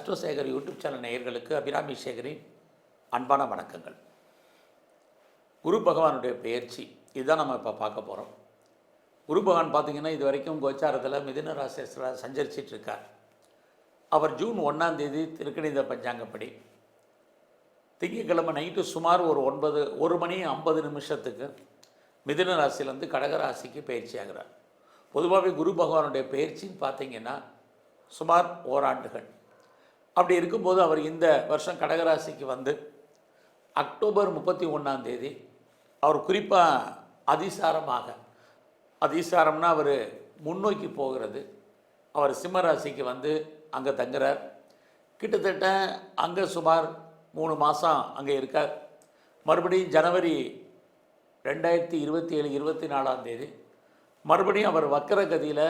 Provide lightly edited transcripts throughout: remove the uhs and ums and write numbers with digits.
அஸ்ட்ரோசேகர் YouTube channel நேயர்களுக்கு அபிராமி சேகரின் அன்பான வணக்கங்கள். குரு பகவானுடைய பெயர்ச்சி இதுதான் நம்ம இப்போ பார்க்க போகிறோம். குரு பகவான் பார்த்திங்கன்னா இது வரைக்கும் கோச்சாரத்தில் மிதுன ராசியில் சஞ்சரிச்சிட்டு இருக்கார். அவர் ஜூன் 1ஆம் தேதி திருக்கணித பஞ்சாங்கப்படி திங்கட்கிழமை நைட்டு சுமார் ஒரு 1:50 மிதுன ராசியிலேருந்து கடகராசிக்கு பயிற்சி ஆகிறார். பொதுவாகவே குரு பகவானுடைய பயிற்சின்னு பார்த்திங்கன்னா சுமார் ஓராண்டுகள். அப்படி இருக்கும்போது அவர் இந்த வருஷம் கடகராசிக்கு வந்து அக்டோபர் 31ஆம் தேதி அவர் குறிப்பாக அதிசாரம்னா அவர் முன்னோக்கி போகிறது. அவர் சிம்மராசிக்கு வந்து அங்கே தங்குறார். கிட்டத்தட்ட அங்கே சுமார் 3 மாதம் அங்கே இருக்கார். மறுபடியும் ஜனவரி 2027 24ஆம் தேதி மறுபடியும் அவர் வக்கரகதியில்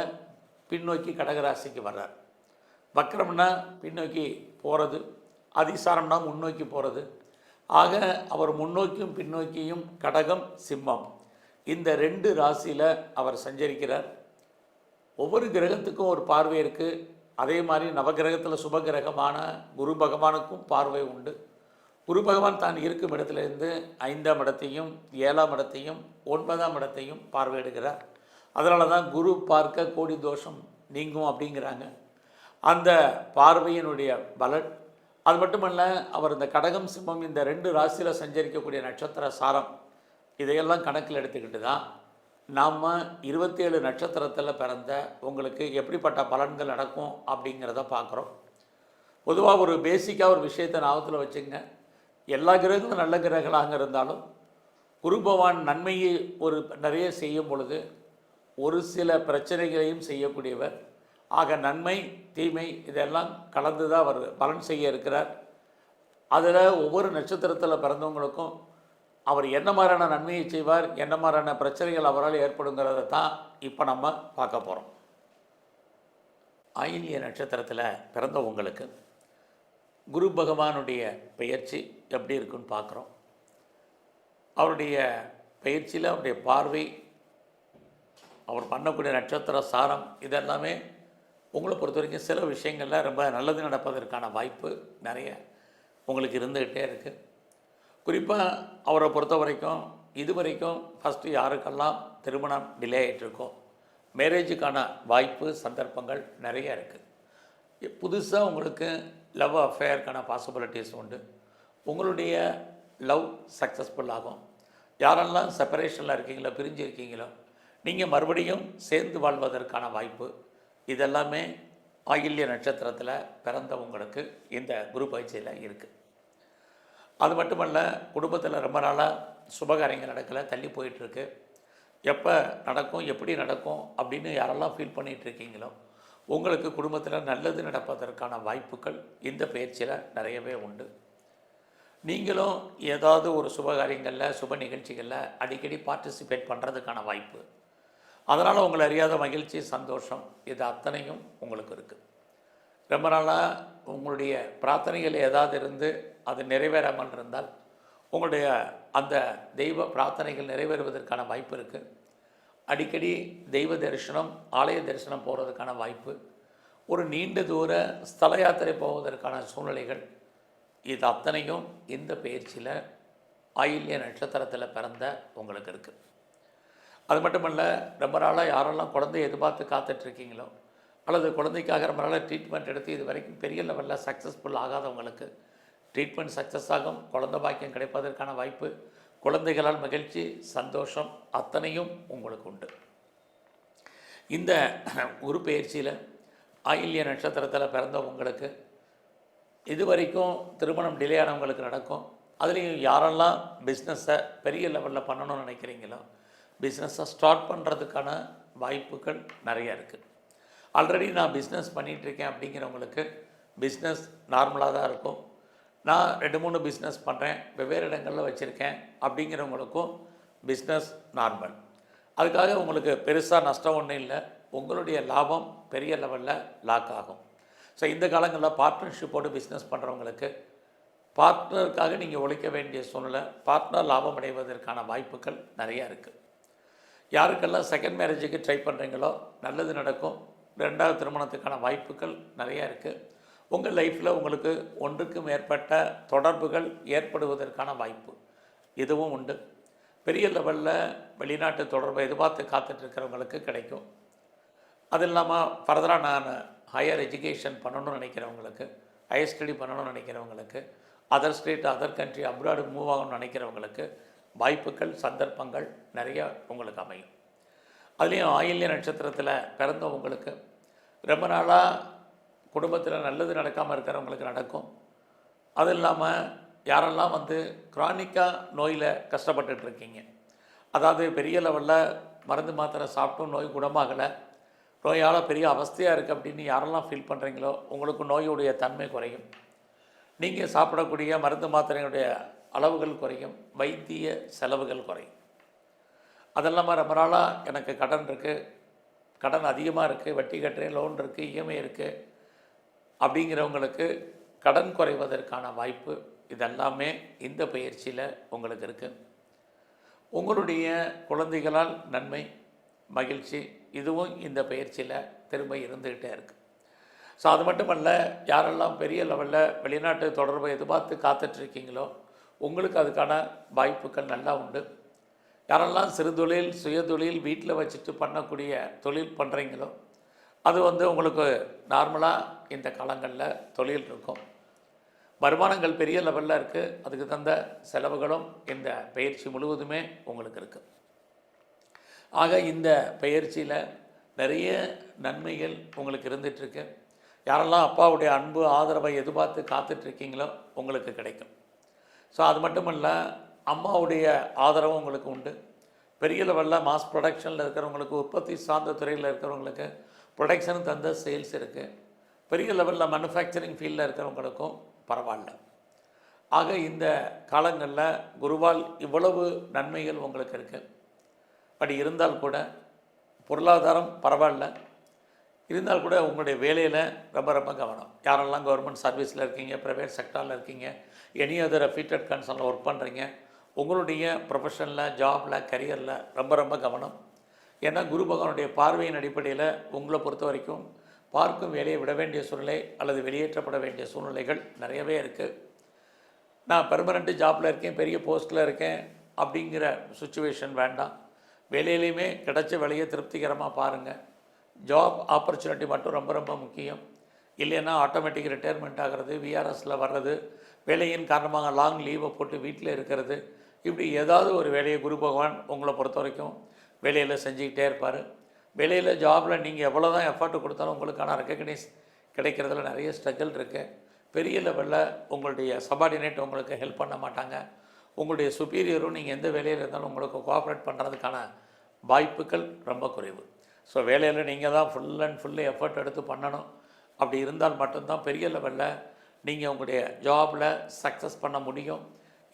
பின்னோக்கி கடகராசிக்கு வர்றார். வக்கரம்னா பின்னோக்கி போகிறது, அதிசாரம்னா முன்னோக்கி போகிறது. ஆக அவர் முன்னோக்கியும் பின்னோக்கியும் கடகம் சிம்மம் இந்த 2 ராசியில் அவர் சஞ்சரிக்கிறார். ஒவ்வொரு கிரகத்துக்கும் ஒரு பார்வை இருக்குது. அதே மாதிரி நவகிரகத்தில் சுபகிரகமான குரு பகவானுக்கும் பார்வை உண்டு. குரு பகவான் தான் இருக்கும் இடத்துலேருந்து 5ஆம் இடத்தையும் 7ஆம் இடத்தையும் 9ஆம் இடத்தையும் பார்வையிடுகிறார். அதனால தான் குரு பார்க்க கோடி தோஷம் நீங்கும் அப்படிங்கிறாங்க. அந்த பார்வையினுடைய பலன் அது மட்டுமல்ல, அவர் இந்த கடகம் சிம்மம் இந்த 2 ராசியில் சஞ்சரிக்கக்கூடிய நட்சத்திர சாரம் இதையெல்லாம் கணக்கில் எடுத்துக்கிட்டு தான் நாம் 27 நட்சத்திரத்தில் பிறந்த உங்களுக்கு எப்படிப்பட்ட பலன்கள் நடக்கும் அப்படிங்கிறத பார்க்குறோம். பொதுவாக ஒரு பேசிக்காக ஒரு விஷயத்தை ஞாபகத்தில் வச்சுங்க. எல்லா கிரகங்களும் நல்ல கிரகங்களாக இருந்தாலும் குரு பகவான் நன்மையை நிறைய செய்யும் பொழுது ஒரு சில பிரச்சனைகளையும் செய்யக்கூடியவர். ஆக நன்மை தீமை இதெல்லாம் கலந்து தான் அவர் பலன் செய்ய இருக்கிறார். அதில் ஒவ்வொரு நட்சத்திரத்தில் பிறந்தவங்களுக்கும் அவர் என்ன மாதிரியான நன்மையை செய்வார், என்ன மாதிரியான பிரச்சனைகள் அவரால் ஏற்படுங்கிறத தான் இப்போ நம்ம பார்க்க போகிறோம். ஆயில்ய நட்சத்திரத்தில் பிறந்தவங்களுக்கு குரு பகவானுடைய பெயர்ச்சி எப்படி இருக்குன்னு பார்க்குறோம். அவருடைய பயிற்சியில் அவருடைய பார்வை, அவர் பண்ணக்கூடிய நட்சத்திர சாரம் இதெல்லாமே உங்களை பொறுத்த வரைக்கும் சில விஷயங்களில் ரொம்ப நல்லது நடப்பதற்கான வாய்ப்பு நிறைய உங்களுக்கு இருந்துக்கிட்டே இருக்குது. குறிப்பாக அவரை பொறுத்த வரைக்கும் இதுவரைக்கும் ஃபஸ்ட்டு யாருக்கெல்லாம் திருமணம் டிலே ஆகிட்டுருக்கோ மேரேஜுக்கான வாய்ப்பு சந்தர்ப்பங்கள் நிறைய இருக்குது. புதுசாக உங்களுக்கு லவ் அஃபேருக்கான பாசிபிலிட்டிஸ் உண்டு. உங்களுடைய லவ் சக்ஸஸ்ஃபுல் ஆகும். யாரெல்லாம் செப்பரேஷனில் இருக்கீங்களோ, பிரிஞ்சு இருக்கீங்களோ, நீங்கள் மறுபடியும் சேர்ந்து வாழ்வதற்கான வாய்ப்பு இதெல்லாமே ஆயில்ய நட்சத்திரத்தில் பிறந்தவங்களுக்கு இந்த குரு பயிற்சியில் இருக்குது. அது மட்டுமல்ல, குடும்பத்தில் ரொம்ப நாளாக சுபகாரியங்கள் நடக்கலை, தள்ளி போயிட்டுருக்கு. எப்போ நடக்கும், எப்படி நடக்கும் அப்படின்னு யாரெல்லாம் ஃபீல் பண்ணிகிட்ருக்கீங்களோ உங்களுக்கு குடும்பத்தில் நல்லது நடப்பதற்கான வாய்ப்புகள் இந்த பயிற்சியில் நிறையவே உண்டு. நீங்களும் ஏதாவது ஒரு சுபகாரியங்களில் சுப நிகழ்ச்சிகளில் அடிக்கடி பார்ட்டிசிபேட் பண்ணுறதுக்கான வாய்ப்பு, அதனால் உங்களை அறியாத மகிழ்ச்சி சந்தோஷம் இது அத்தனையும் உங்களுக்கு இருக்குது. ரொம்ப நாளாக உங்களுடைய பிரார்த்தனைகள் ஏதாவது இருந்து அது நிறைவேறாமல் இருந்தால் உங்களுடைய அந்த தெய்வ பிரார்த்தனைகள் நிறைவேறுவதற்கான வாய்ப்பு இருக்குது. அடிக்கடி தெய்வ தரிசனம், ஆலய தரிசனம் போகிறதுக்கான வாய்ப்பு, ஒரு நீண்ட தூர ஸ்தல யாத்திரை போவதற்கான சூழ்நிலைகள் இது அத்தனையும் இந்த பயிற்சியில் ஆயில்ய நட்சத்திரத்தில் பிறந்த உங்களுக்கு இருக்குது. அது மட்டுமல்ல, ரொம்ப நாளாக யாரெல்லாம் குழந்தைய எதிர்பார்த்து காத்துட்ருக்கீங்களோ அல்லது குழந்தைக்காக ரொம்ப நாளாக ட்ரீட்மெண்ட் எடுத்து இது வரைக்கும் பெரிய லெவலில் சக்ஸஸ்ஃபுல் ஆகாதவங்களுக்கு ட்ரீட்மெண்ட் சக்ஸஸ் ஆகும், குழந்தை பாக்கியம் கிடைப்பதற்கான வாய்ப்பு, குழந்தைகளால் மகிழ்ச்சி சந்தோஷம் அத்தனையும் உங்களுக்கு உண்டு. இந்த குரு பயிற்சியில் ஆயில்ய நட்சத்திரத்தில் பிறந்தவங்களுக்கு இதுவரைக்கும் திருமணம் டிலே ஆனவங்களுக்கு நடக்கும். அதுலேயும் யாரெல்லாம் பிஸ்னஸை பெரிய லெவலில் பண்ணணும்னு நினைக்கிறீங்களோ பிஸ்னஸை ஸ்டார்ட் பண்ணுறதுக்கான வாய்ப்புகள் நிறையா இருக்குது. ஆல்ரெடி நான் பிஸ்னஸ் பண்ணிகிட்ருக்கேன் அப்படிங்கிறவங்களுக்கு பிஸ்னஸ் நார்மலாக தான் இருக்கும். நான் 2-3 பிஸ்னஸ் பண்ணுறேன், வெவ்வேறு இடங்களில் வச்சுருக்கேன் அப்படிங்கிறவங்களுக்கும் பிஸ்னஸ் நார்மல். அதுக்காக உங்களுக்கு பெருசாக நஷ்டம் ஒன்றும் இல்லை. உங்களுடைய லாபம் பெரிய லெவலில் லாக் ஆகும். ஸோ இந்த காலங்களில் பார்ட்னர்ஷிப்போடு பிஸ்னஸ் பண்ணுறவங்களுக்கு பார்ட்னருக்காக நீங்கள் உழைக்க வேண்டிய சூழ்நிலை, பார்ட்னர் லாபம் அடைவதற்கான வாய்ப்புகள் நிறையா இருக்குது. யாருக்கெல்லாம் செகண்ட் மேரேஜுக்கு ட்ரை பண்ணுறீங்களோ நல்லது நடக்கும். 2வது திருமணத்துக்கான வாய்ப்புகள் நிறையா இருக்குது. உங்கள் லைஃப்பில் உங்களுக்கு ஒன்றுக்கு மேற்பட்ட தொடர்புகள் ஏற்படுவதற்கான வாய்ப்பு இதுவும் உண்டு. பெரிய லெவலில் வெளிநாட்டு தொடர்பை எதிர்பார்த்து காத்துட்ருக்கிறவங்களுக்கு கிடைக்கும். அது இல்லாமல் ஃபர்தராக நான் ஹையர் எஜுகேஷன் பண்ணணும்னு நினைக்கிறவங்களுக்கு, ஹையர் ஸ்டடி பண்ணணும்னு நினைக்கிறவங்களுக்கு, other state other country abroad move ஆகணும்னு நினைக்கிறவங்களுக்கு வாய்ப்புகள் சந்தர்ப்பங்கள் நிறைய உங்களுக்கு அமையும். அதுலேயும் ஆயில்ய நட்சத்திரத்தில் பிறந்தவங்களுக்கு ரொம்ப நாளாக குடும்பத்தில் நல்லது நடக்காமல் இருக்கிறவங்களுக்கு நடக்கும். அது இல்லாமல் யாரெல்லாம் குரானிக்காக நோயில் கஷ்டப்பட்டுட்ருக்கீங்க, அதாவது பெரிய லெவலில் மருந்து மாத்திரை சாப்பிட்டும் நோய் குணமாகலை, நோயால் பெரிய அவஸ்தையாக இருக்குது அப்படின்னு யாரெல்லாம் ஃபீல் பண்ணுறீங்களோ உங்களுக்கு நோயுடைய தன்மை குறையும். நீங்கள் சாப்பிடக்கூடிய மருந்து மாத்திரைகளுடைய அளவுகள் குறையும், வைத்திய செலவுகள் குறையும். அதெல்லாமல் ரொம்ப நாளாக எனக்கு கடன் இருக்குது, கடன் அதிகமாக இருக்குது, வட்டி கட்டுறேன், லோன் இருக்குது, இஎம்ஐ இருக்குது அப்படிங்கிறவங்களுக்கு கடன் குறைவதற்கான வாய்ப்பு இதெல்லாமே இந்த பயிற்சியில் உங்களுக்கு இருக்குது. உங்களுடைய குழந்தைகளால் நன்மை மகிழ்ச்சி இதுவும் இந்த பயிற்சியில் திரும்ப இருந்துக்கிட்டே இருக்குது. ஸோ அது மட்டுமல்ல, யாரெல்லாம் பெரிய லெவலில் வெளிநாட்டு தொடர்பை எதிர்பார்த்து காத்துட்ருக்கீங்களோ உங்களுக்கு அதுக்கான வாய்ப்புகள் நல்லா உண்டு. யாரெல்லாம் சிறு தொழில் சுயதொழில் வீட்டில் வச்சுட்டு பண்ணக்கூடிய தொழில் பண்ணுறீங்களோ அது உங்களுக்கு நார்மலாக இந்த காலங்களில் தொழில் இருக்கும். வருமானங்கள் பெரிய லெவலில் இருக்குது, அதுக்கு தந்த செலவுகளும் இந்த பயிற்சி முழுவதுமே உங்களுக்கு இருக்குது. ஆக இந்த பயிற்சியில் நிறைய நன்மைகள் உங்களுக்கு இருந்துகிட்ருக்கு. யாரெல்லாம் அப்பாவுடைய அன்பு ஆதரவை எதிர்பார்த்து காத்துட்ருக்கீங்களோ உங்களுக்கு கிடைக்கும். ஸோ அது மட்டும் இல்லை, அம்மாவுடைய ஆதரவும் உங்களுக்கு உண்டு. பெரிய லெவலில் மாஸ் ப்ரொடக்ஷனில் இருக்கிறவங்களுக்கு, உற்பத்தி சார்ந்த துறையில் இருக்கிறவங்களுக்கு ப்ரொடக்ஷன் தந்த சேல்ஸ் இருக்குது. பெரிய லெவலில் மேனுஃபேக்சரிங் ஃபீல்டில் இருக்கிறவங்களுக்கும் பரவாயில்ல. ஆக இந்த காலங்களில் குருவால் இவ்வளவு நன்மைகள் உங்களுக்கு இருக்குது. அப்படி இருந்தால் கூட பொருளாதாரம் பரவாயில்ல, இருந்தால் கூட உங்களுடைய வேலையில் ரொம்ப ரொம்ப கவனம். யாரெல்லாம் கவர்மெண்ட் சர்வீஸில் இருக்கீங்க, ப்ரைவேட் செக்டாரில் இருக்கீங்க, எனி அதர் அஃபிலியேட்டட் கன்சர்னில் ஒர்க் பண்ணுறீங்க, உங்களுடைய ப்ரொஃபஷனில் ஜாபில் கரியரில் ரொம்ப ரொம்ப கவனம். ஏன்னா குரு பகவானுடைய பார்வையின் அடிப்படையில் உங்களை பொறுத்த வரைக்கும் பார்க்கும் வேலையை விட வேண்டிய சூழ்நிலை அல்லது வெளியேற்றப்பட வேண்டிய சூழ்நிலைகள் நிறையவே இருக்குது. நான் பெர்மனெண்ட்டு ஜாபில் இருக்கேன், பெரிய போஸ்ட்டில் இருக்கேன் அப்படிங்கிற சுச்சுவேஷன் வேண்டாம். வேலையிலையுமே கிடைச்ச வேலையை திருப்திகரமாக பாருங்கள். ஜாப் ஆப்பர்ச்சுனிட்டி மட்டும் ரொம்ப ரொம்ப முக்கியம். இல்லைன்னா ஆட்டோமேட்டிக் ரிட்டையர்மெண்ட் ஆகிறது, விஆர்எஸில் வர்றது, வேலையின் காரணமாக லாங் லீவை போட்டு வீட்டில் இருக்கிறது, இப்படி ஏதாவது ஒரு வேலையை குரு பகவான் உங்களை பொறுத்த வரைக்கும் வேலையில் செஞ்சுக்கிட்டே இருப்பார். வேலையில் ஜாபில் நீங்கள் எவ்வளோ தான் எஃபர்ட் கொடுத்தாலும் உங்களுக்கான ரெக்கக்னைஸ் கிடைக்கிறதுல நிறைய ஸ்ட்ரகிள் இருக்குது. பெரிய லெவலில் உங்களுடைய சபார்டினேட் உங்களுக்கு ஹெல்ப் பண்ண மாட்டாங்க. உங்களுடைய சுப்பீரியரும் நீங்கள் எந்த வேலையில் இருந்தாலும் உங்களுக்கு கோஆப்ரேட் பண்ணுறதுக்கான வாய்ப்புகள் ரொம்ப குறைவு. ஸோ வேலையில் நீங்கள் தான் ஃபுல் அண்ட் ஃபுல்லு எஃபர்ட் எடுத்து பண்ணணும். அப்படி இருந்தால் மட்டும்தான் பெரிய லெவலில் நீங்கள் உங்களுடைய ஜாபில் சக்ஸஸ் பண்ண முடியும்.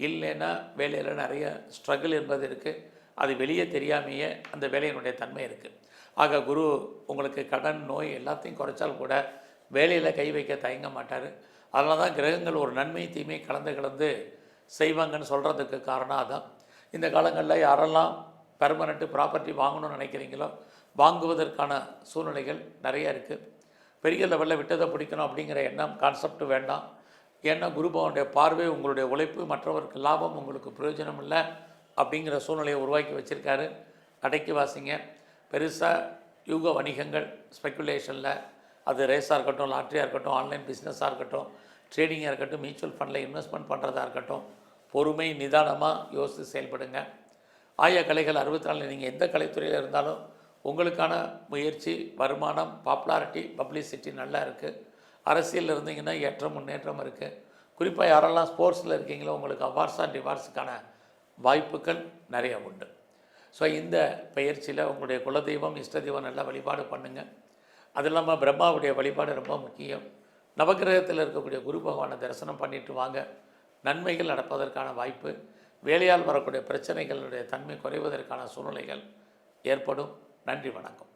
இல்லைன்னா வேலையில் நிறைய ஸ்ட்ரகிள் என்பது இருக்குது, அது வெளியே தெரியாமையே அந்த வேலையினுடைய தன்மை இருக்குது. ஆக குரு உங்களுக்கு கடன் நோய் எல்லாத்தையும் குறைச்சால் கூட வேலையில் கை வைக்க தயங்க மாட்டார். அதனால தான் கிரகங்கள் ஒரு நன்மை தீமை கலந்து செய்வாங்கன்னு சொல்கிறதுக்கு காரணம் அதான். இந்த காலங்களில் யாரெல்லாம் பெர்மனெண்ட்டு ப்ராப்பர்ட்டி வாங்கணும்னு நினைக்கிறீங்களோ வாங்குவதற்கான சூழ்நிலைகள் நிறைய இருக்குது. பெரிய லெவலில் விட்டதை பிடிக்கணும் அப்படிங்கிற எண்ணம் கான்செப்ட் வேண்டாம். ஏன்னா குருபவனுடைய பார்வை உங்களுடைய உழைப்பு மற்றவருக்கு லாபம், உங்களுக்கு பிரயோஜனம் இல்லை அப்படிங்கிற சூழ்நிலையை உருவாக்கி வச்சுருக்காரு. அடக்கி வாசிங்க. பெருசாக யூக வணிகங்கள் ஸ்பெக்குலேஷனில், அது ரேஸாக இருக்கட்டும், லாட்ரியாக இருக்கட்டும், ஆன்லைன் பிஸ்னஸாக இருக்கட்டும், ட்ரேடிங்காக இருக்கட்டும், மியூச்சுவல் ஃபண்டில் இன்வெஸ்ட்மெண்ட் பண்ணுறதா இருக்கட்டும், பொறுமை நிதானமாக யோசித்து செயல்படுங்க. ஆய கலைகள் 64 நீங்கள் எந்த கலைத்துறையில் இருந்தாலும் உங்களுக்கான முயற்சி, வருமானம், பாப்புலாரிட்டி, பப்ளிசிட்டி நல்லா இருக்குது. அரசியலில் இருந்தீங்கன்னா ஏற்றம் முன்னேற்றம் இருக்குது. குறிப்பாக யாரெல்லாம் ஸ்போர்ட்ஸில் இருக்கீங்களோ உங்களுக்கு அவார்ட்ஸ் அண்ட் ரிவார்ட்ஸுக்கான வாய்ப்புகள் நிறைய உண்டு. ஸோ இந்த பயிற்சியில் உங்களுடைய குலதெய்வம் இஷ்ட தெய்வம் நல்லா வழிபாடு பண்ணுங்கள். அது இல்லாமல் பிரம்மாவுடைய வழிபாடு ரொம்ப முக்கியம். நவகிரகத்தில் இருக்கக்கூடிய குரு பகவானை தரிசனம் பண்ணிட்டு வாங்க. நன்மைகள் நடப்பதற்கான வாய்ப்பு, வேலையால் வரக்கூடிய பிரச்சனைகளுடைய தன்மை குறைவதற்கான சூழ்நிலைகள் ஏற்படும். நன்றி, வணக்கம்.